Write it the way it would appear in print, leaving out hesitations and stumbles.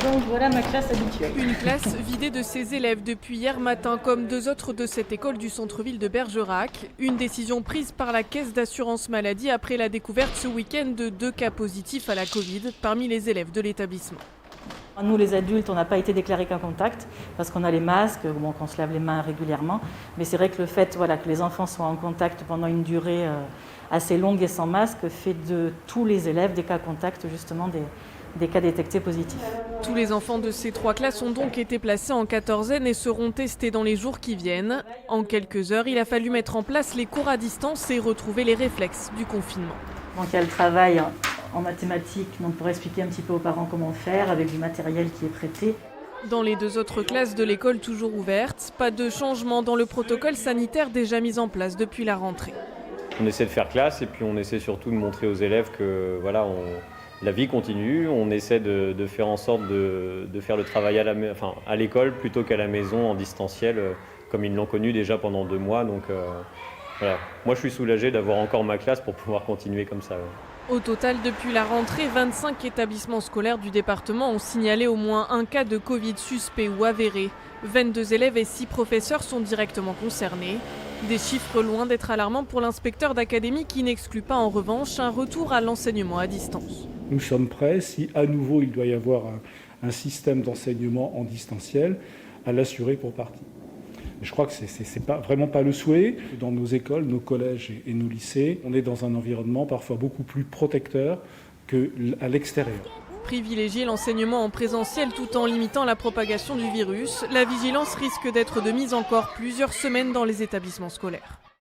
Donc voilà ma classe habituelle. Une classe vidée de ses élèves depuis hier matin, comme deux autres de cette école du centre-ville de Bergerac. Une décision prise par la caisse d'assurance maladie après la découverte ce week-end de 2 cas positifs à la Covid parmi les élèves de l'établissement. Nous les adultes, on n'a pas été déclarés cas contact parce qu'on a les masques, bon, qu'on se lave les mains régulièrement. Mais c'est vrai que le fait que les enfants soient en contact pendant une durée assez longue et sans masque fait de tous les élèves des cas contacts, justement des cas détectés positifs. Tous les enfants de ces 3 classes ont donc été placés en quatorzaine et seront testés dans les jours qui viennent. En quelques heures, il a fallu mettre en place les cours à distance et retrouver les réflexes du confinement. Donc il y a le travail en mathématiques, donc pour expliquer un petit peu aux parents comment faire avec du matériel qui est prêté. Dans les 2 autres classes de l'école toujours ouvertes, pas de changement dans le protocole sanitaire déjà mis en place depuis la rentrée. On essaie de faire classe et puis on essaie surtout de montrer aux élèves que la vie continue. On essaie de faire en sorte de faire le travail à l'école plutôt qu'à la maison en distanciel, comme ils l'ont connu déjà pendant 2 mois. Donc voilà. Moi je suis soulagé d'avoir encore ma classe pour pouvoir continuer comme ça. Au total, depuis la rentrée, 25 établissements scolaires du département ont signalé au moins un cas de Covid suspect ou avéré. 22 élèves et 6 professeurs sont directement concernés. Des chiffres loin d'être alarmants pour l'inspecteur d'académie qui n'exclut pas en revanche un retour à l'enseignement à distance. Nous sommes prêts, si à nouveau il doit y avoir un système d'enseignement en distanciel, à l'assurer pour partie. Je crois que ce n'est vraiment pas le souhait. Dans nos écoles, nos collèges et nos lycées, on est dans un environnement parfois beaucoup plus protecteur qu'à l'extérieur. Privilégier l'enseignement en présentiel tout en limitant la propagation du virus, la vigilance risque d'être de mise encore plusieurs semaines dans les établissements scolaires.